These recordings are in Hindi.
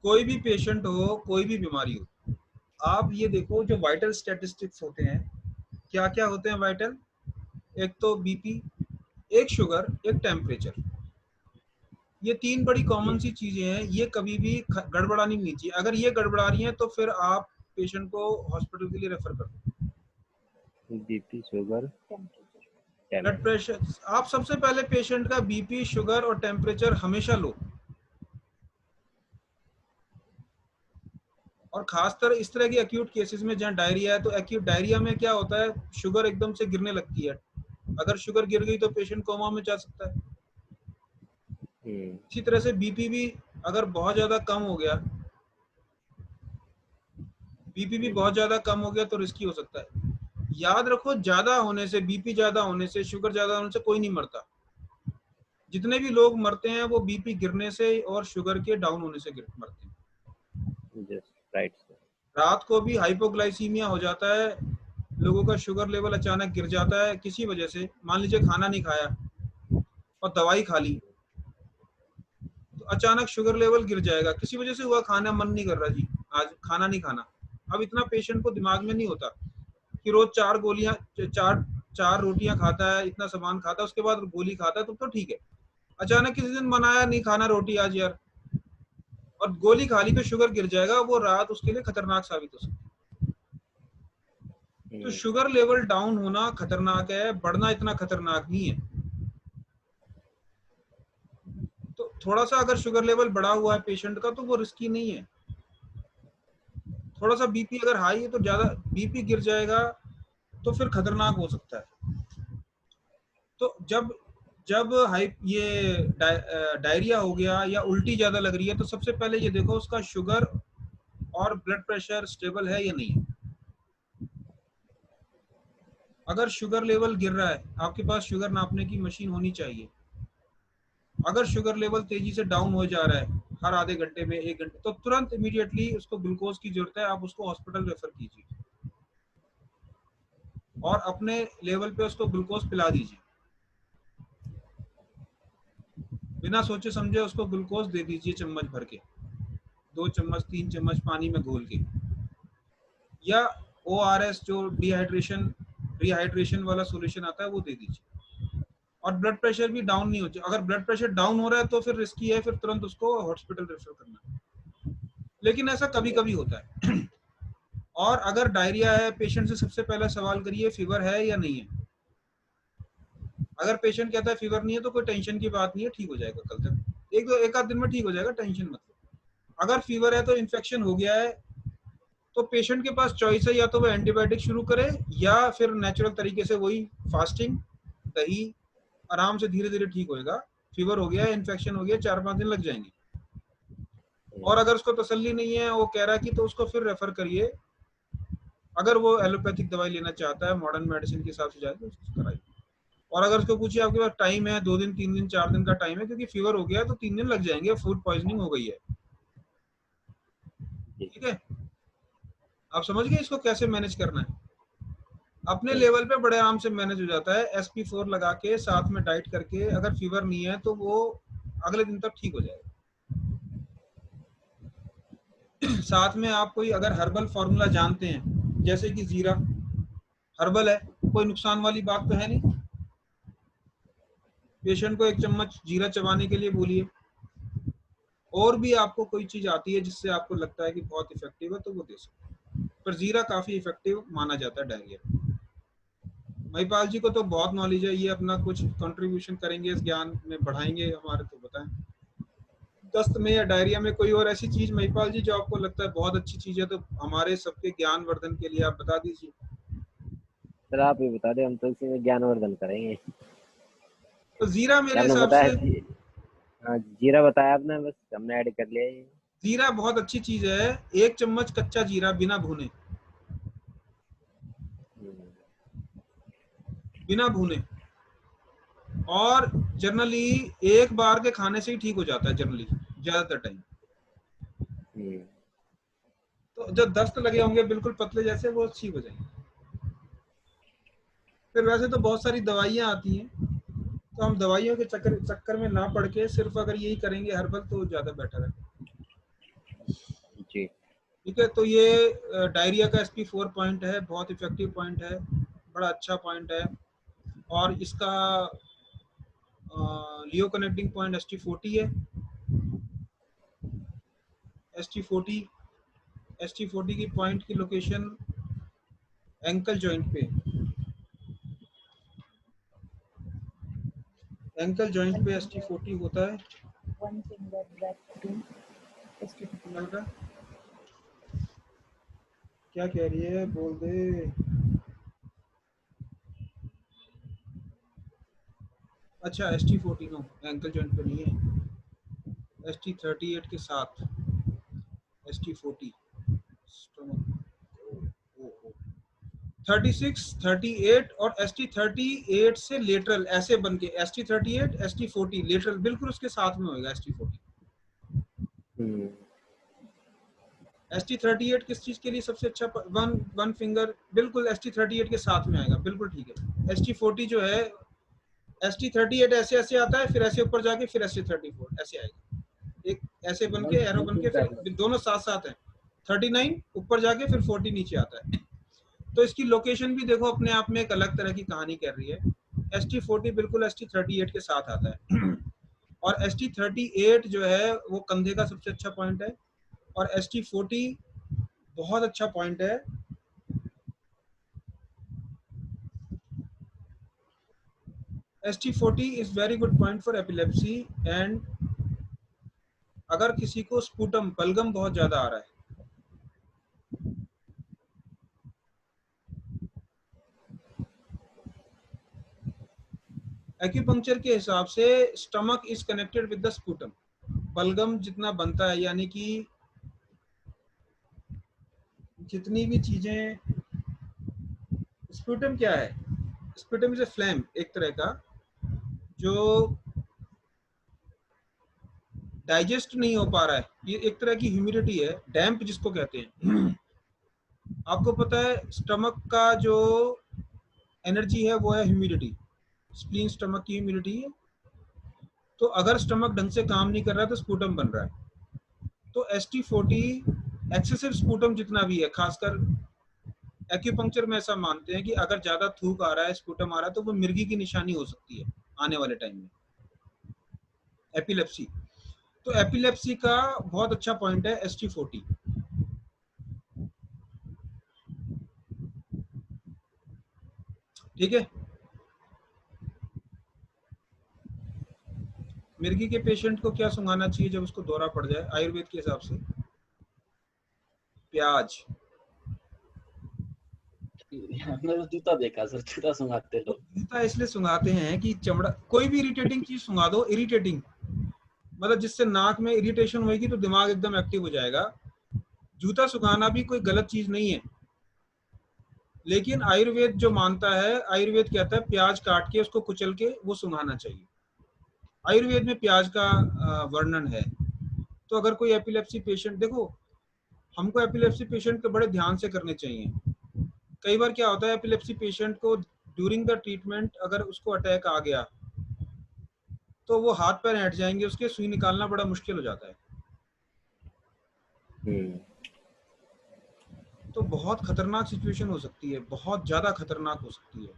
कोई भी पेशेंट हो, कोई भी बीमारी हो, आप ये देखो जो वाइटल स्टैटिस्टिक्स होते हैं, क्या क्या होते हैं वाइटल? एक तो बीपी, एक शुगर, एक टेम्परेचर। ये तीन बड़ी कॉमन जी। सी चीजें हैं, ये कभी भी गड़बड़ानी नहीं चाहिए। अगर ये गड़बड़ा रही हैं तो फिर आप पेशेंट को हॉस्पिटल के लिए रेफर कर दो। BP, sugar, blood temperature. Pressure, आप सबसे पहले पेशेंट का बीपी, शुगर और टेम्परेचर हमेशा लो। और खासकर इस तरह की एक्यूट केसेस में जहाँ डायरिया है, तो एक्यूट डायरिया में क्या होता है, शुगर एकदम से गिरने लगती है। अगर शुगर गिर गई तो पेशेंट कोमा में जा सकता है। इसी तरह से बीपी भी अगर बहुत ज्यादा कम हो गया, बीपी भी बहुत ज्यादा कम हो गया तो रिस्की हो सकता है। याद रखो, ज्यादा होने से, बीपी ज्यादा होने से, शुगर ज्यादा होने से कोई नहीं मरता। जितने भी लोग मरते हैं वो बीपी गिरने से और शुगर के डाउन होने से मरते हैं। Just right sir. रात को भी हाइपोग्लाइसीमिया हो जाता है, लोगों का शुगर लेवल अचानक गिर जाता है किसी वजह से। मान लीजिए खाना नहीं खाया और दवाई खा ली, तो अचानक शुगर लेवल गिर जाएगा, किसी वजह से हुआ, खाना मन नहीं कर रहा जी, आज खाना नहीं खाना। अब इतना पेशेंट को दिमाग में नहीं होता कि रोज 4 गोलियां, चार चार रोटियां खाता है, इतना सामान खाता है, उसके बाद गोली खाता है, तो ठीक है। अचानक किसी दिन मनाया नहीं खाना रोटी आज यार, और गोली खा ली तो शुगर गिर जाएगा, वो रात उसके लिए खतरनाक साबित हो सकती है। तो शुगर लेवल डाउन होना खतरनाक है, बढ़ना इतना खतरनाक नहीं है। तो थोड़ा सा अगर शुगर लेवल बढ़ा हुआ है पेशेंट का तो वो रिस्की नहीं है। थोड़ा सा बीपी अगर हाई है तो ज्यादा बीपी गिर जाएगा तो फिर खतरनाक हो सकता है। तो जब जब हाई ये डायरिया हो गया या उल्टी ज्यादा लग रही है, तो सबसे पहले ये देखो उसका शुगर और ब्लड प्रेशर स्टेबल है या नहीं है। अगर शुगर लेवल गिर रहा है, आपके पास शुगर नापने की मशीन होनी चाहिए। अगर शुगर लेवल तेजी से डाउन हो जा रहा है, हर आधे घंटे में, 1 घंटे, तो तुरंत इमीडिएटली उसको ग्लूकोज की जरूरत है, आप उसको हॉस्पिटल रेफर कीजिए और अपने लेवल पे उसको ग्लूकोज पिला दीजिए। बिना सोचे समझे उसको ग्लूकोज दे दीजिए, चम्मच भर के, 2 चम्मच 3 चम्मच पानी में घोल के, या ORS जो डिहाइड्रेशन वाला सोल्यूशन आता है वो दे दीजिए। और ब्लड प्रेशर भी डाउन नहीं हो चाहिए। अगर ब्लड प्रेशर डाउन हो रहा है तो फिर रिस्की है, फिर तुरंत उसको हॉस्पिटल रेफर करना है। लेकिन ऐसा कभी कभी होता है। और अगर डायरिया है, पेशेंट से सबसे पहला सवाल करिए फीवर है या नहीं है। अगर पेशेंट कहता है फीवर नहीं है तो कोई टेंशन की बात नहीं है, ठीक हो जाएगा कल तक, एक आध दिन में ठीक हो जाएगा, टेंशन मत लो। अगर फीवर है तो इन्फेक्शन हो गया है, तो पेशेंट के पास चॉइस है, या तो वो एंटीबायोटिक शुरू करे या फिर नेचुरल तरीके से वही फास्टिंग, दही, आराम से धीरे धीरे ठीक होएगा। फीवर हो गया है, इन्फेक्शन हो गया, 4-5 दिन लग जाएंगे। और अगर उसको तसल्ली नहीं है, वो कह रहा है कि, तो उसको फिर रेफर करिए। अगर वो एलोपैथिक दवाई लेना चाहता है, मॉडर्न मेडिसिन के हिसाब से जाए तो उसको कराइए। और अगर उसको पूछिए आपके पास टाइम है, 2 दिन 3 दिन 4 दिन का टाइम है, क्योंकि फीवर हो गया है तो 3 दिन लग जाएंगे, फूड पॉइजनिंग हो गई है, जी। ठीक है। आप समझ गए इसको कैसे मैनेज करना है। अपने यस। लेवल पे बड़े आराम से मैनेज हो जाता है, SP4 लगा के, साथ में डाइट करके। अगर फीवर नहीं है तो वो अगले दिन तक ठीक हो जाएगा। साथ में आप कोई अगर हर्बल फॉर्मूला जानते हैं, जैसे कि जीरा हर्बल है, कोई नुकसान वाली बात तो है नहीं। पेशेंट को 1 चम्मच जीरा चबाने के लिए बोलिए। और भी आपको कोई चीज आती है जिससे आपको लगता है कि बहुत इफेक्टिव है तो वो दे सकते हैं, पर जीरा काफी इफेक्टिव माना जाता है डायरिया। महिपाल जी को तो बहुत नॉलेज है, ये अपना कुछ कंट्रीब्यूशन करेंगे, इस ज्ञान में बढ़ाएंगे हमारे, तो बताएं। दस्त में या डायरिया में कोई और ऐसी चीज महिपाल जी जो आपको लगता है बहुत अच्छी चीज है, तो हमारे सबके ज्ञान वर्धन के लिए आप बता दीजिए। सर आप ही बता दें, हम तो इसी में ज्ञानवर्धन करेंगे। तो जीरा मेरे आपने हिसाब बताया से, हाँ, जीरा बताया आपने, बस हमने ऐड कर लिया ये। जीरा बहुत अच्छी चीज है। 1 चम्मच कच्चा जीरा बिना भुने, हम्म। बिना भुने, और जनरली एक बार के खाने से ही ठीक हो जाता है जनरली, ज्यादातर टाइम। हम्म। तो जब दस्त लगे होंगे बिल्कुल पतले जैसे, वो ठीक हो जाएंगे। फिर वैसे तो बहुत सारी दवाइयाँ आती हैं, तो हम दवाइयों के चक्कर चक्कर में ना पड़ के सिर्फ अगर यही करेंगे हर्बल, तो ज्यादा बेटर है। ठीक है, तो ये डायरिया का SP4 पॉइंट है, बहुत इफेक्टिव पॉइंट है, बड़ा अच्छा पॉइंट है। और इसका लियो कनेक्टिंग पॉइंट ST40 है। ST40 ST40 की पॉइंट की लोकेशन एंकल जॉइंट पे, एंकल जॉइंट पे ST40 होता है। वन फिंगर ब्रेथ टू चल रहा, क्या कह रही है, बोल दे। अच्छा ST40 नो एंकल जॉइंट पे नहीं है, ST38 के साथ ST40 36, 38 और ST38 से लेटरल ऐसे बन के ST38 ST40 लेटरल बिल्कुल उसके साथ में होगा ST40। ST38 किस चीज के लिए सबसे अच्छा, वन फिंगर बिल्कुल ST38 के साथ में आएगा, बिल्कुल ठीक है। ST40 जो है, ST38 ऐसे ऐसे आता है, फिर ऐसे ऊपर जाके फिर ST34 ऐसे आएगा, एक ऐसे बन के एरो बन के, फिर दोनों साथ साथ हैं। 39 ऊपर जाके फिर 40 नीचे आता है। तो इसकी लोकेशन भी देखो अपने आप में एक अलग तरह की कहानी कर रही है। ST40 बिल्कुल ST38 के साथ आता है और ST38 जो है वो कंधे का सबसे अच्छा पॉइंट है और ST40 बहुत अच्छा पॉइंट है। ST40 is very good point for epilepsy and अगर किसी को स्पूटम बलगम बहुत ज्यादा आ रहा है, एक्यूपंक्चर के हिसाब से stomach is connected with the sputum. बलगम जितना बनता है, यानी कि जितनी भी चीजें, स्पूटम क्या है, स्पूटम इज ए फ्लैम, एक तरह का जो डाइजेस्ट नहीं हो पा रहा है, ये एक तरह की ह्यूमिडिटी है, डैम्प जिसको कहते हैं। आपको पता है स्टमक का जो एनर्जी है वो है ह्यूमिडिटी, स्प्लीन स्टमक की ह्यूमिडिटी है। तो अगर स्टमक ढंग से काम नहीं कर रहा है तो स्पूटम बन रहा है। तो ST40 एक्सेसिव स्पूटम जितना भी है, खासकर एक्यूपंक्चर में ऐसा मानते हैं कि अगर ज्यादा थूक आ रहा है, स्पूटम आ रहा है, तो वो मिर्गी की निशानी हो सकती है आने वाले टाइम में, एपिलेप्सी। तो एपिलेप्सी का बहुत अच्छा पॉइंट है ST40। ठीक है, मिर्गी के पेशेंट को क्या सुंघाना चाहिए जब उसको दौरा पड़ जाए आयुर्वेद के हिसाब से? प्याज। हमने तो जूता देखा सर, जूता सुंघाते लोग। जूता इसलिए सुंघाते हैं कि चमड़ा, कोई भी इरिटेटिंग चीज सुंघा दो, इरिटेटिंग मतलब जिससे नाक में इरिटेशन होगी तो दिमाग एकदम एक्टिव हो जाएगा। जूता सुखाना भी कोई गलत चीज नहीं है, लेकिन आयुर्वेद जो मानता है, आयुर्वेद कहता है प्याज काट के उसको कुचल के वो सुंघाना चाहिए। आयुर्वेद में प्याज का वर्णन है। तो अगर कोई एपिलेप्सी पेशेंट, देखो हमको एपिलेप्सी पेशेंट को बड़े ध्यान से करने चाहिए। कई बार क्या होता है एपिलेप्सी पेशेंट को ड्यूरिंग द ट्रीटमेंट अगर उसको अटैक आ गया तो वो हाथ पैर हट जाएंगे, उसके सुई निकालना बड़ा मुश्किल हो जाता है। तो बहुत खतरनाक सिचुएशन हो सकती है, बहुत ज्यादा खतरनाक हो सकती है।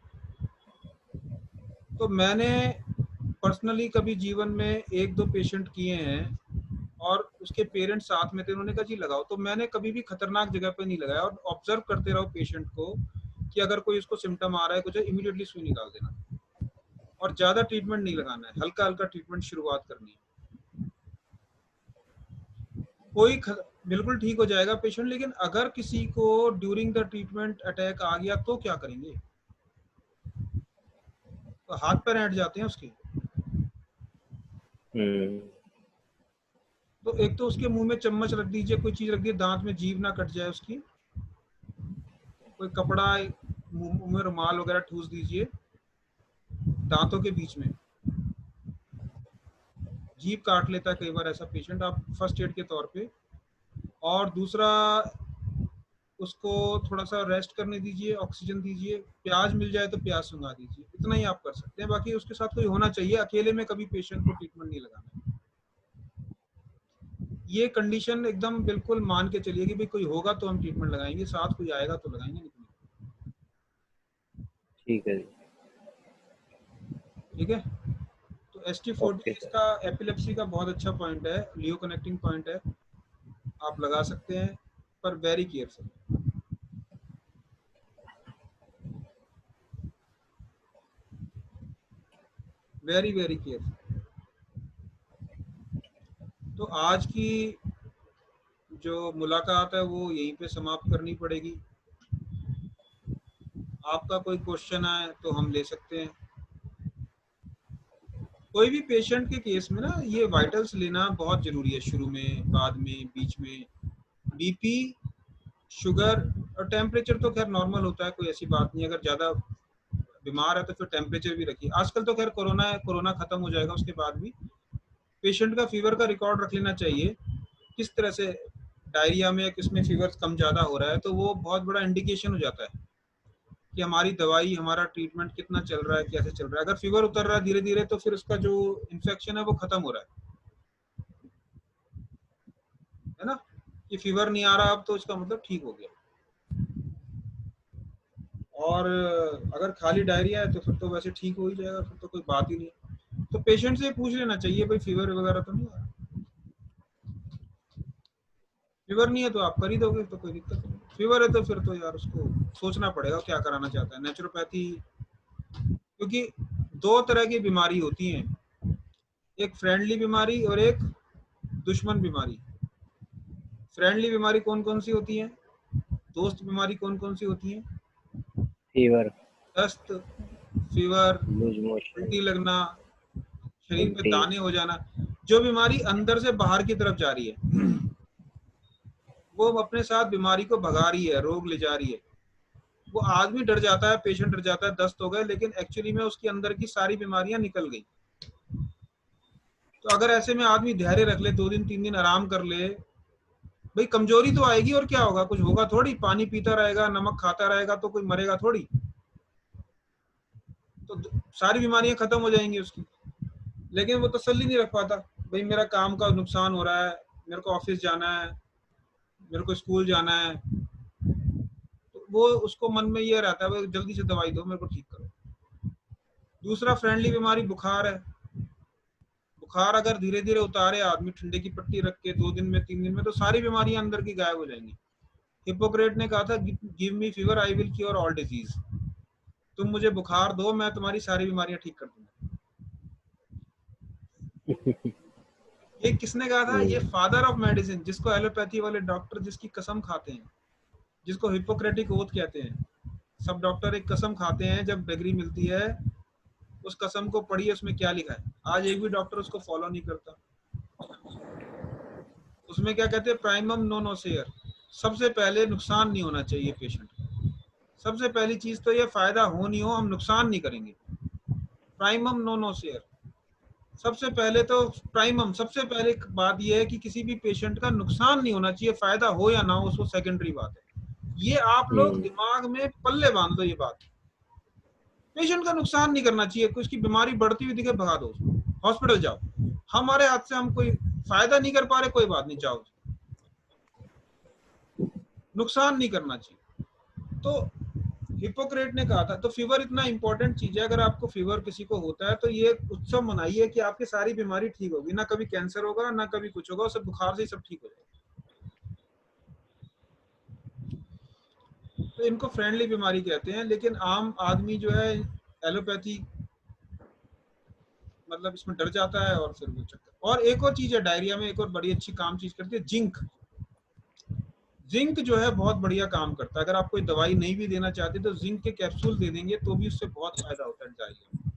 तो मैंने पर्सनली कभी जीवन में एक दो पेशेंट किए हैं और उसके पेरेंट्स साथ में थे, उन्होंने कहा जी लगाओ, तो मैंने कभी भी खतरनाक जगह पे नहीं लगाया और ऑब्जर्व करते रहो पेशेंट को कि अगर कोई उसको सिम्टम आ रहा है कुछ, इमीडिएटली सुई निकाल देना और ज्यादा ट्रीटमेंट नहीं लगाना है, हल्का हल्का ट्रीटमेंट शुरुआत करनी है। बिल्कुल ठीक हो जाएगा पेशेंट, लेकिन अगर किसी को ड्यूरिंग द ट्रीटमेंट अटैक आ गया तो क्या करेंगे? तो हाथ पैर हट जाते हैं उसके। तो एक तो उसके मुंह में चम्मच रख दीजिए, कोई चीज रख दीजिए, दांत में जीभ ना कट जाए उसकी, कोई कपड़ा मुंह में रुमाल वगैरह ठूस दीजिए दांतों के बीच में। जीभ काट लेता है कई बार ऐसा पेशेंट, आप फर्स्ट एड के तौर पे। और दूसरा, उसको थोड़ा सा रेस्ट करने दीजिए, ऑक्सीजन दीजिए, प्याज मिल जाए तो प्याज सुंघा दीजिए, इतना ही आप कर सकते हैं। बाकी उसके साथ कोई होना चाहिए, अकेले में कभी पेशेंट को ट्रीटमेंट नहीं लगाना। ये कंडीशन एकदम बिल्कुल मान के चलिए कि भाई कोई होगा तो हम ट्रीटमेंट लगाएंगे, साथ कोई आएगा तो लगाएंगे नहीं। ठीक है जी। ठीक है। तो ST40 ओके सर। इसका एपिलेप्सी का बहुत अच्छा पॉइंट है, लियो कनेक्टिंग पॉइंट है, आप लगा सकते हैं पर very careful. Very very careful. तो आज की जो मुलाकात है वो यहीं पे समाप्त करनी पड़ेगी। आपका कोई क्वेश्चन आए तो हम ले सकते हैं। कोई भी पेशेंट के केस में ना ये वाइटल्स लेना बहुत जरूरी है, शुरू में, बाद में, बीच में। बीपी, शुगर और टेम्परेचर तो खैर नॉर्मल होता है, कोई ऐसी बात नहीं। अगर ज्यादा बीमार है तो फिर टेम्परेचर भी रखिए। आजकल तो खैर कोरोना है, कोरोना खत्म हो जाएगा उसके बाद भी पेशेंट का फीवर का रिकॉर्ड रख लेना चाहिए, किस तरह से डायरिया में किसमें फीवर कम ज्यादा हो रहा है, तो वो बहुत बड़ा इंडिकेशन हो जाता है कि हमारी दवाई, हमारा ट्रीटमेंट कितना चल रहा है, कैसे चल रहा है। अगर फीवर उतर रहा है धीरे धीरे तो फिर उसका जो इन्फेक्शन है वो खत्म हो रहा है ना। कि फीवर नहीं आ रहा अब तो इसका मतलब ठीक हो गया। और अगर खाली डायरिया है तो फिर तो वैसे ठीक हो ही जाएगा, फिर तो कोई बात ही नहीं। तो पेशेंट से पूछ लेना चाहिए भाई फीवर वगैरह तो नहीं आ रहा। फीवर नहीं है तो आप कर ही दोगे, तो कोई दिक्कत नहीं। फीवर है तो फिर तो यार उसको सोचना पड़ेगा क्या कराना चाहता है। नेचुरोपैथी, क्योंकि दो तरह की बीमारी होती हैं, एक फ्रेंडली बीमारी और एक दुश्मन बीमारी। फ्रेंडली बीमारी कौन कौन सी होती है, दोस्त बीमारी कौन कौन सी होती है? फीवर, दस्त, फीवर, लूज मोशन, उल्टी लगना, शरीर पे उल्टी। दाने हो जाना। जो बीमारी अंदर से बाहर की तरफ जा रही है वो अपने साथ बीमारी को भगा रही है, रोग ले जा रही है। वो आदमी डर जाता है, पेशेंट डर जाता है, दस्त हो गए, लेकिन एक्चुअली में उसके अंदर की सारी बीमारियां निकल गई। तो अगर ऐसे में आदमी धैर्य रख ले, 2 दिन 3 दिन आराम कर ले, भाई कमजोरी तो आएगी और क्या होगा, कुछ होगा थोड़ी। पानी पीता रहेगा, नमक खाता रहेगा तो कोई मरेगा थोड़ी। तो सारी बीमारियां खत्म हो जाएंगी उसकी। लेकिन वो तसल्ली नहीं रख पाता, भाई मेरा काम का नुकसान हो रहा है, मेरे को ऑफिस जाना है, मेरे को स्कूल जाना है, तो वो उसको मन में ये रहता है भाई जल्दी से दवाई दो, मेरे को ठीक करो। दूसरा फ्रेंडली बीमारी बुखार है। बुखार अगर धीरे धीरे उतारे आदमी ठंडे की पट्टी रख के 2 दिन में 3 दिन में, तो सारी बीमारियां अंदर की गायब हो जाएंगी। हिप्पोक्रेट ने कहा था give me fever I will cure all disease. तुम मुझे बुखार दो, मैं तुम्हारी सारी बीमारियां ठीक कर दूंगा। ये किसने कहा था? ये फादर ऑफ मेडिसिन, जिसको एलोपैथी वाले डॉक्टर जिसकी कसम खाते हैं, जिसको हिप्पोक्रेटिक ओथ कहते हैं। सब डॉक्टर एक कसम खाते हैं जब डिग्री मिलती है, उस कसम को पढ़िए उसमें क्या लिखा है। आज एक भी डॉक्टर उसको फॉलो नहीं करता। उसमें क्या कहते हैं? प्राइमम नो नोसेयर, सबसे पहले नुकसान नहीं होना चाहिए पेशेंट को। सबसे पहली चीज तो ये फायदा हो नहीं हो, हम नुकसान नहीं करेंगे। प्राइमम नो नोसेयर, सबसे पहले तो प्राइमम, सबसे पहले बात यह है कि किसी भी पेशेंट का नुकसान नहीं होना चाहिए, फायदा हो या ना हो उसको सेकेंडरी बात है। ये आप लोग दिमाग में पल्ले बांध दो ये बात। पेशेंट का नुकसान नहीं करना चाहिए, उसकी बीमारी बढ़ती हुई दिखे भगा दो उसको, हॉस्पिटल जाओ। हमारे हाथ से हम कोई फायदा नहीं कर पा रहे, कोई बात नहीं, जाओ, नुकसान नहीं करना चाहिए। तो हिप्पोक्रेट ने कहा था। तो फीवर इतना इंपॉर्टेंट चीज है, अगर आपको फीवर किसी को होता है तो ये उत्सव मनाइए कि आपकी सारी बीमारी ठीक होगी, ना कभी कैंसर होगा ना कभी कुछ होगा, सब बुखार से ही सब ठीक हो जाएगा। तो इनको फ्रेंडली बीमारी कहते हैं। लेकिन आम आदमी जो है एलोपैथी मतलब इसमें डर जाता है और फिर वो चक्कर। और एक और चीज है डायरिया में, एक और बड़ी अच्छी काम चीज करती है जिंक। जिंक जो है बहुत बढ़िया काम करता है। अगर आप कोई दवाई नहीं भी देना चाहते तो जिंक के कैप्सूल दे देंगे तो भी उससे बहुत फायदा होता है डायरिया।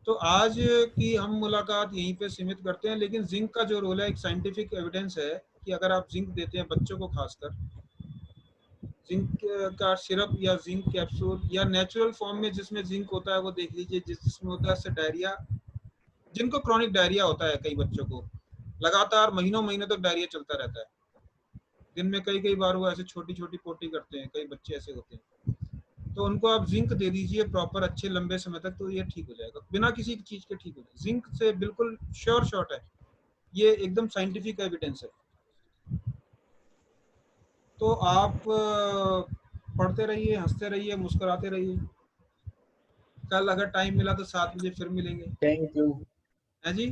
तो आज की हम मुलाकात यहीं पे सीमित करते हैं। लेकिन जिंक का जो रोल है, एक साइंटिफिक एविडेंस है कि अगर आप जिंक देते हैं बच्चों को, खासकर जिंक का सिरप या जिंक कैप्सूल या नेचुरल फॉर्म में जिसमें जिंक होता है वो देख लीजिए, जिसमें होता है उससे डायरिया, जिनको क्रॉनिक डायरिया होता है, कई बच्चों को लगातार महीनों महीनों तक डायरिया चलता रहता है, दिन में कई कई बार वो ऐसे छोटी छोटी पोटी करते हैं, कई बच्चे ऐसे होते हैं। तो उनको आप जिंक दे दीजिए प्रॉपर अच्छे लंबे समय तक, तो ये ठीक हो जाएगा बिना किसी चीज के, ठीक हो जाएगा। जिंक से बिल्कुल श्योर शॉट है, ये एकदम साइंटिफिक एविडेंस है। तो आप पढ़ते रहिए, हंसते रहिए, मुस्कुराते रहिए। कल अगर टाइम मिला तो 7 बजे फिर मिलेंगे। Thank you. है जी,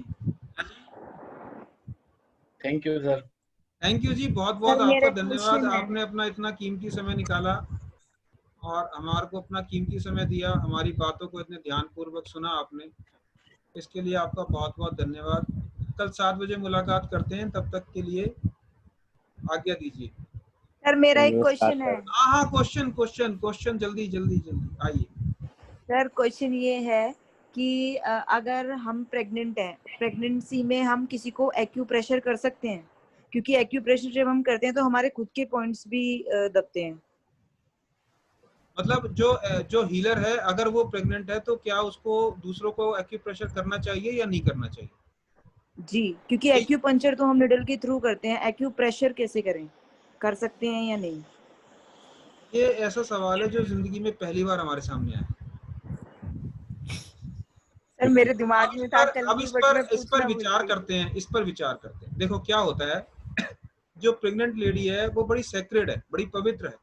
thank you sir. Thank you ji, बहुत बहुत सर, मेरा आपका धन्यवाद। क्वेश्चन है। आपने अपना इतना कीमती समय निकाला और हमारे को अपना कीमती समय दिया, हमारी बातों को इतने ध्यानपूर्वक सुना आपने, इसके लिए आपका बहुत बहुत धन्यवाद। कल 7 बजे मुलाकात करते हैं, तब तक के लिए आज्ञा दीजिए। सर, मेरा एक नमस्कार क्वेश्चन है। सर। हाँ हाँ, क्वेश्चन क्वेश्चन क्वेश्चन, जल्दी जल्दी जल्दी आइए। सर, क्वेश्चन ये है कि अगर हम प्रेग्नेंट हैं, प्रेगनेंसी में हम किसी को एक्यूप्रेशर कर सकते हैं? क्योंकि एक्यूप्रेशर जब हम करते हैं तो हमारे खुद के पॉइंट्स भी दबते हैं। मतलब जो हीलर है, अगर वो प्रेग्नेंट है तो क्या उसको दूसरों को एक्यूप्रेशर करना चाहिए या नहीं करना चाहिए? जी, क्योंकि ये एक्यूपंक्चर तो हम निडल के थ्रू करते हैं, एक्यूप्रेशर कैसे करें? कर सकते हैं या नहीं? ये ऐसा सवाल है जो जिंदगी में पहली बार हमारे सामने आया है। सर, मेरे अब दिमाग इस में था पर कल अब भी, इस बट पर मैं इस पर पूछना भूल विचार गई। करते हैं, इस पर विचार करते हैं। देखो क्या होता है, जो प्रेग्नेंट लेडी है वो बड़ी सेक्रेड है, बड़ी पवित्र है।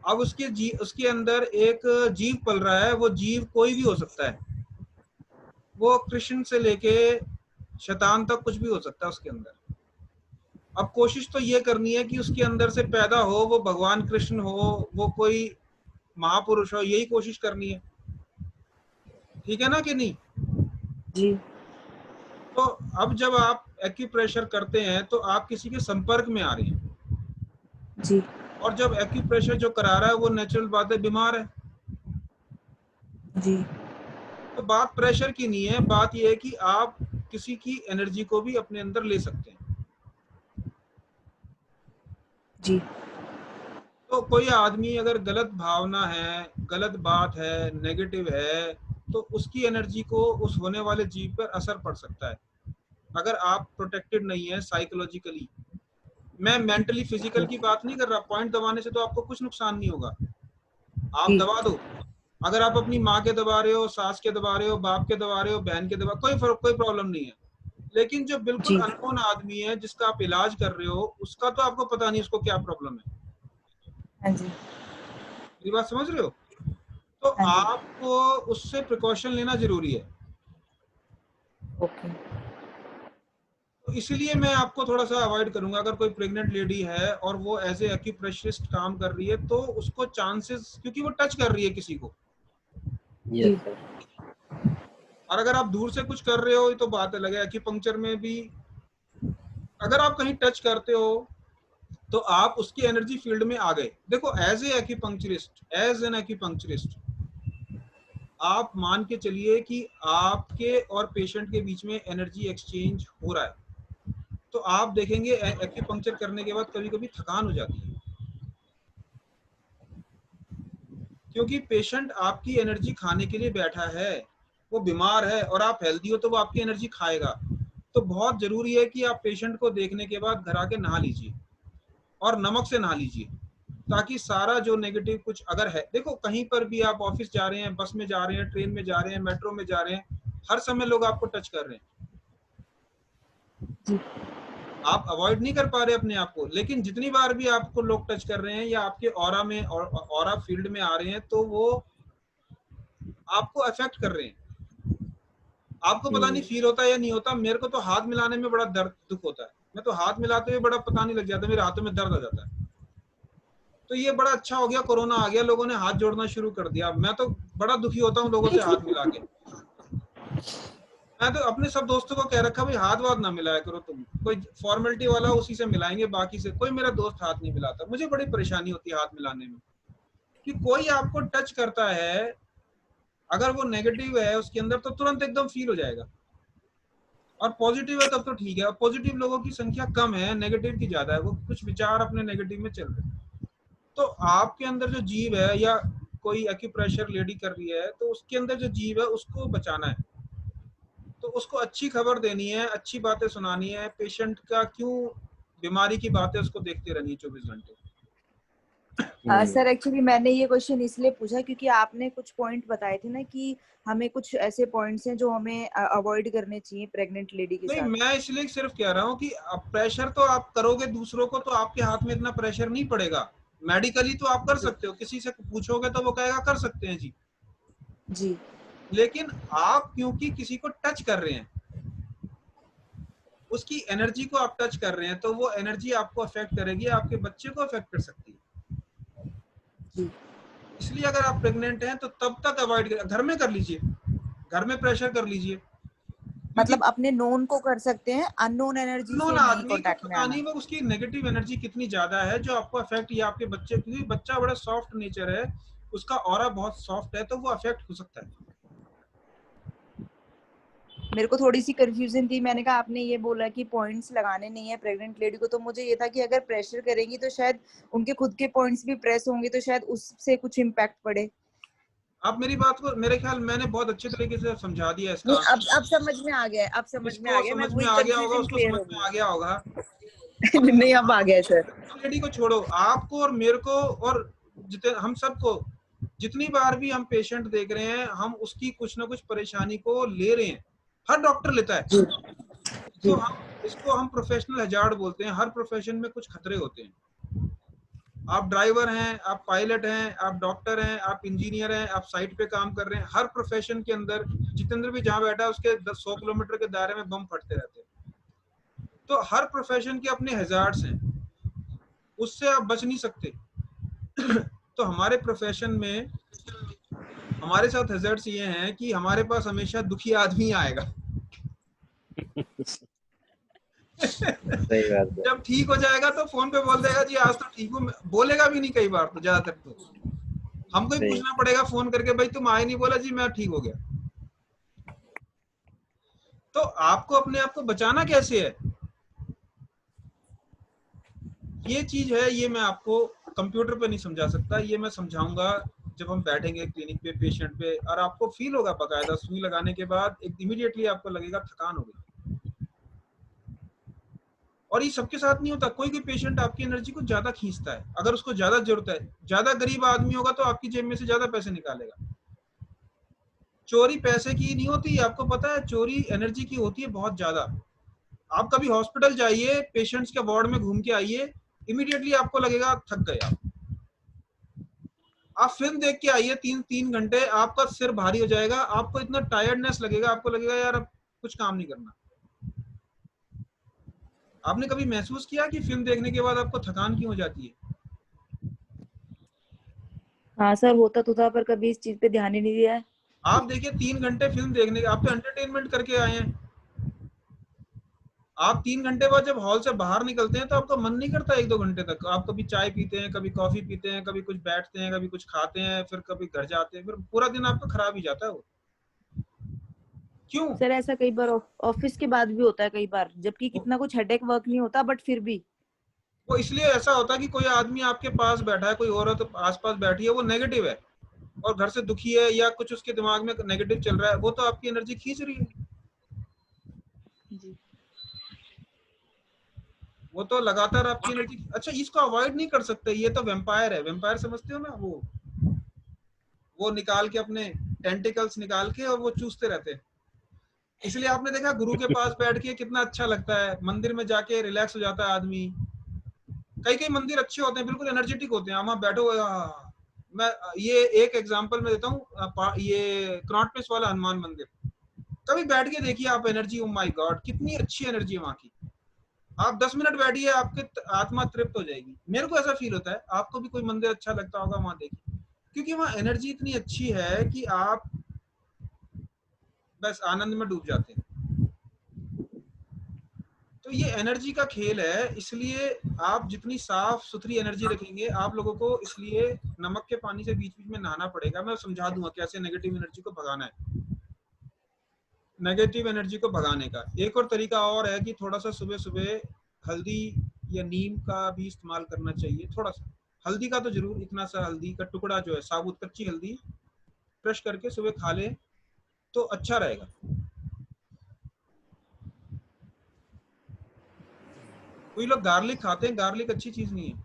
अब उसके अंदर एक जीव पल रहा है, वो जीव कोई भी हो सकता है, वो कृष्ण से लेके शैतान तक कुछ भी हो सकता है उसके अंदर। अब कोशिश तो ये करनी है कि उसके अंदर से पैदा हो वो भगवान कृष्ण हो, वो कोई महापुरुष हो, यही कोशिश करनी है। ठीक है ना कि नहीं? जी तो अब जब आप एक्यूप्रेशर करते हैं तो आप किसी के संपर्क में आ रहे हैं, जी और जब एक्यूप्रेशर जो करा रहा है वो नेचुरल बात है, बीमार है। जी तो बात प्रेशर की नहीं है, बात यह है कि आप किसी की एनर्जी को भी अपने अंदर ले सकते हैं। जी तो कोई आदमी अगर गलत भावना है, गलत बात है, नेगेटिव है, तो उसकी एनर्जी को उस होने वाले जीव पर असर पड़ सकता है, अगर आप प्रोटेक्टेड नहीं है साइकोलॉजिकली। मैं मेंटली फिजिकल की बात नहीं कर रहा, पॉइंट दबाने से तो आपको कुछ नुकसान नहीं होगा, आप जी दबा दो। अगर आप अपनी माँ के दबा रहे हो, सास के दबा रहे हो, बाप के दबा रहे हो, बहन के दबा, कोई फर्क, कोई प्रॉब्लम नहीं है। लेकिन जो बिल्कुल जी अननोन आदमी है जिसका आप इलाज कर रहे हो, उसका तो आपको पता नहीं उसको क्या प्रॉब्लम है। हाँ जी मेरी बात समझ रहे हो? तो हाँ जी आपको उससे प्रिकॉशन लेना जरूरी है। ओके तो इसीलिए मैं आपको थोड़ा सा अवॉइड करूंगा। अगर कोई प्रेग्नेंट लेडी है और वो एज ए एक्यूप्रेशरिस्ट काम कर रही है, तो उसको चांसेस, क्योंकि वो टच कर रही है किसी को, यस जी सर। और अगर आप दूर से कुछ कर रहे हो तो बात अलग है। एक्यूपंक्चर में भी अगर आप कहीं टच करते हो तो आप उसकी एनर्जी फील्ड में आ गए। देखो as a acupuncturist, as an acupuncturist, आप मान के चलिए कि आपके और पेशेंट के बीच में एनर्जी एक्सचेंज हो रहा है। तो आप देखेंगे एक्यूपंक्चर करने के बाद कभी कभी थकान हो जाती है, क्योंकि पेशेंट आपकी एनर्जी खाने के लिए बैठा है, वो बीमार है और आप हेल्दी हो तो वो आपकी एनर्जी खाएगा। तो बहुत जरूरी है कि आप पेशेंट को देखने के बाद घर आके नहा लीजिए, और नमक से नहा लीजिए, ताकि सारा जो नेगेटिव कुछ अगर है, देखो कहीं पर भी आप ऑफिस जा रहे हैं, बस में जा रहे हैं, ट्रेन में जा रहे हैं, मेट्रो में जा रहे हैं, हर समय लोग आपको टच कर रहे हैं। जी आप अवॉइड नहीं कर पा रहे अपने आप को, लेकिन जितनी बार भी आपको लोग टच कर रहे हैं या आपके ऑरा में और ऑरा फील्ड में आ रहे हैं, तो वो आपको अफेक्ट कर रहे हैं। आपको पता नहीं फील होता है या नहीं होता। मेरे को तो हाथ मिलाने में बड़ा दर्द दुख होता है, मैं तो हाथ मिलाते हुए बड़ा पता नहीं लग जाता, मेरे हाथों में दर्द आ जाता है। तो ये बड़ा अच्छा हो गया, कोरोना आ गया, लोगों ने हाथ जोड़ना शुरू कर दिया। मैं तो बड़ा दुखी होता हूँ लोगों से हाथ मिला के। मैं तो अपने सब दोस्तों को कह रखा, भाई हाथ वाथ ना मिलाया करो तुम, कोई फॉर्मेलिटी वाला उसी से मिलाएंगे, बाकी से कोई मेरा दोस्त हाथ नहीं मिलाता। मुझे बड़ी परेशानी होती है हाथ मिलाने में, कि कोई आपको टच करता है, अगर वो नेगेटिव है उसके अंदर तो तुरंत एकदम फील हो जाएगा, और पॉजिटिव है तब तो ठीक है। और पॉजिटिव लोगों की संख्या कम है, नेगेटिव की ज्यादा है, वो कुछ विचार अपने नेगेटिव में चल रहे हैं। तो आपके अंदर जो जीव है, या कोई एक्यूप्रेशर लेडी कर रही है, तो उसके अंदर जो जीव है उसको बचाना है। तो उसको अच्छी खबर देनी है, अच्छी बातें सुनानी है, पेशेंट का क्यों बीमारी की बातें उसको देखते रहनी है 24 घंटे। सर एक्चुअली मैंने ये क्वेश्चन इसलिए पूछा क्योंकि आपने कुछ पॉइंट बताए थे ना कि हमें कुछ ऐसे पॉइंट्स हैं जो हमें अवॉइड करने चाहिए प्रेग्नेंट लेडी के नहीं, साथ। मैं इसलिए सिर्फ कह रहा हूँ कि प्रेशर तो आप करोगे दूसरों को, तो आपके हाथ में इतना प्रेशर नहीं पड़ेगा। मेडिकली तो आप कर सकते हो, किसी से पूछोगे तो वो कहेगा कर सकते हैं जी। जी लेकिन आप क्योंकि किसी को टच कर रहे हैं, उसकी एनर्जी को आप टच कर रहे हैं, तो वो एनर्जी आपको अफेक्ट करेगी, आपके बच्चे को अफेक्ट कर सकती है। जी इसलिए अगर आप प्रेग्नेंट हैं तो तब तक अवॉइड करें, घर में कर लीजिए, घर में प्रेशर कर लीजिए, क्योंकि मतलब अपने नोन को कर सकते हैं, अननोन एनर्जी नॉन से नहीं आदमी को कांटेक्ट में पता आना। नहीं वो उसकी नेगेटिव एनर्जी कितनी ज्यादा है जो आपको अफेक्ट, या आपके बच्चे, क्योंकि बच्चा बड़ा सॉफ्ट नेचर है, उसका ऑरा बहुत सॉफ्ट है, तो वो अफेक्ट हो सकता है। मेरे को थोड़ी सी कंफ्यूजन थी, मैंने कहा आपने ये बोला कि पॉइंट्स लगाने नहीं है प्रेग्नेंट लेडी को, तो मुझे ये था कि अगर प्रेशर करेंगी तो शायद उनके खुद के पॉइंट्स भी प्रेस होंगे तो शायद उससे कुछ इम्पैक्ट पड़े। आप मेरी बात को, मेरे ख्याल मैंने बहुत अच्छे तरीके से समझा दिया इसका नहीं, आंसर। अब समझ में आ गया है, अब समझ में आ जिसको गया, मैं समझ में वही आ गया होगा कंफ्यूजन उसको क्लियर समझ हो में गई आ गया होगा। है। नहीं, अब आ गया है सर। लेडी को छोड़ो, आपको और मेरे को और जितने हम सबको, जितनी बार भी हम पेशेंट देख रहे हैं, हम उसकी कुछ ना कुछ परेशानी को ले रहे हैं, हर डॉक्टर लेता है। जी जी इसको हम प्रोफेशनल हजार्ड बोलते हैं। हर प्रोफेशन में कुछ खतरे होते हैं। आप ड्राइवर हैं, आप पायलट हैं, आप डॉक्टर हैं, आप इंजीनियर हैं, आप साइट पे काम कर रहे हैं, हर प्रोफेशन के अंदर, जितेंद्र भी जहाँ बैठा है उसके 100 किलोमीटर के दायरे में बम फटते रहते हैं। तो हर प्रोफेशन के अपने हजार्ड्स हैं, उससे आप बच नहीं सकते। तो हमारे प्रोफेशन में हमारे साथ हजार्ड्स ये हैं कि हमारे पास हमेशा दुखी आदमी आएगा। सही बात है। जब ठीक हो जाएगा तो फोन पे बोल देगा जी आज तो ठीक हूँ, बोलेगा भी नहीं कई बार, तो ज्यादातर तो हमको ही सही। पूछना पड़ेगा फोन करके, भाई तुम आए नहीं, बोला जी मैं ठीक हो गया। तो आपको अपने आप को बचाना कैसे है, ये चीज है, ये मैं आपको कंप्यूटर पे नहीं समझा सकता, ये मैं समझाऊंगा जब हम बैठेंगे क्लिनिक पे पेशेंट पे, और आपको फील होगा बकायदा, सुई लगाने के बाद एक इमीडिएटली आपको लगेगा थकान हो गई। और ये सबके साथ नहीं होता, कोई कोई पेशेंट आपकी एनर्जी को ज्यादा खींचता है, अगर उसको ज्यादा जरूरत है, ज्यादा गरीब आदमी होगा तो आपकी जेब में से ज्यादा पैसे निकालेगा। चोरी पैसे की नहीं होती, आपको पता है, चोरी एनर्जी की होती है बहुत ज्यादा। आप कभी हॉस्पिटल जाइए, पेशेंट्स के वार्ड में घूम के आइए, इमीडिएटली आपको लगेगा थक गए आप फिल्म देख के आइए 3 घंटे, आपका सिर भारी हो जाएगा, आपको इतना टायर्डनेस लगेगा, आपको लगेगा यार अब कुछ काम नहीं करना। आपने कभी महसूस किया कि फिल्म देखने के बाद आपको थकान क्यों हो जाती है? हाँ सर, होता तो था पर कभी इस चीज पे ध्यान ही नहीं दिया है। आप देखिए 3 घंटे फिल्म देखने के, आप तो एंटरटेनमेंट करके आए हैं, आप 3 घंटे बाद जब हॉल से बाहर निकलते हैं तो आपका मन नहीं करता 1-2 घंटे तक, आप कभी चाय पीते हैं, कभी कॉफी पीते हैं, कभी कुछ बैठते हैं, कभी कुछ खाते हैं, फिर कभी घर जाते हैं, फिर पूरा दिन आपका खराब ही जाता है वो। क्यों? सर ऐसा कई बार ऑफिस के बाद भी होता है, कई बार जबकि कितना कुछ हेडेक वर्क नहीं होता बट फिर भी। वो इसलिए ऐसा होता है कि कोई आदमी आपके पास बैठा है, कोई औरत आसपास बैठी है, वो नेगेटिव है और घर से दुखी है, या कुछ उसके दिमाग में नेगेटिव चल रहा है, वो तो आपकी एनर्जी खींच रही है, जी वो तो लगातार आपकी एनर्जी। अच्छा, इसको अवॉइड नहीं कर सकते, ये तो वेम्पायर है, वेम्पायर समझते हो ना, वो निकाल के अपने टेंटिकल्स निकाल के और वो चूसते रहते हैं। इसलिए आपने देखा गुरु के पास बैठ के कितना अच्छा लगता है, मंदिर में जाके रिलैक्स हो जाता है आदमी। कई कई मंदिर अच्छे होते हैं, बिल्कुल एनर्जेटिक होते हैं, वहां बैठो मैं ये एक एग्जांपल मैं देता हूँ, ये क्रॉटपेस वाला हनुमान मंदिर, कभी बैठ के देखिए आप, एनर्जी, ओ माय गॉड कितनी अच्छी एनर्जी है वहां की। आप 10 मिनट बैठिए, आपके आत्मा तृप्त हो जाएगी, मेरे को ऐसा फील होता है, आपको भी कोई मंदिर अच्छा लगता होगा वहां देखिए, क्योंकि वहां एनर्जी इतनी अच्छी है कि आप बस आनंद में डूब जाते हैं। तो ये एनर्जी का खेल है, इसलिए आप जितनी साफ सुथरी एनर्जी रखेंगे, आप लोगों को इसलिए नमक के पानी से बीच बीच में नहाना पड़ेगा, मैं समझा दूंगा कैसे नेगेटिव एनर्जी को भगाना है। नेगेटिव एनर्जी को भगाने का एक और तरीका और है कि थोड़ा सा सुबह सुबह हल्दी या नीम का भी इस्तेमाल करना चाहिए, थोड़ा सा हल्दी का तो जरूर, इतना सा हल्दी का टुकड़ा जो है, साबुत कच्ची हल्दी क्रश करके सुबह खा ले तो अच्छा रहेगा। कोई लोग गार्लिक खाते हैं, गार्लिक अच्छी चीज नहीं है।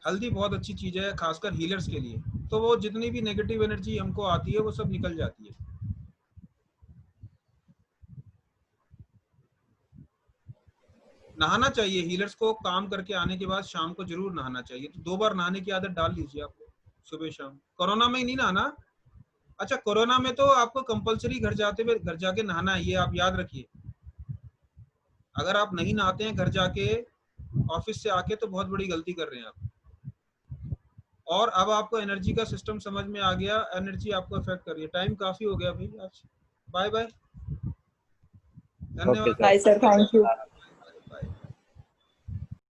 हल्दी बहुत अच्छी चीज है खासकर हीलर्स के लिए। तो वो जितनी भी नेगेटिव एनर्जी हमको आती है वो सब निकल जाती है। नहाना चाहिए हीलर्स को, काम करके आने के बाद शाम को जरूर नहाना चाहिए। तो 2 बार नहाने की आदत डाल लीजिए आप लोग, सुबह शाम। कोरोना में ही नहीं नहाना। अच्छा, कोरोना में तो आपको कंपलसरी घर जाके नहाना है, ये आप याद रखिए। अगर आप नहीं नहाते हैं घर जाके ऑफिस से आके तो बहुत बड़ी गलती कर रहे हैं आप। और अब आपको एनर्जी का सिस्टम समझ में आ गया, एनर्जी आपको अफेक्ट कर रही है। टाइम काफी हो गया भाई आज। बाय बाय, ओके धन्यवाद। Sir. Bye sir, thank you.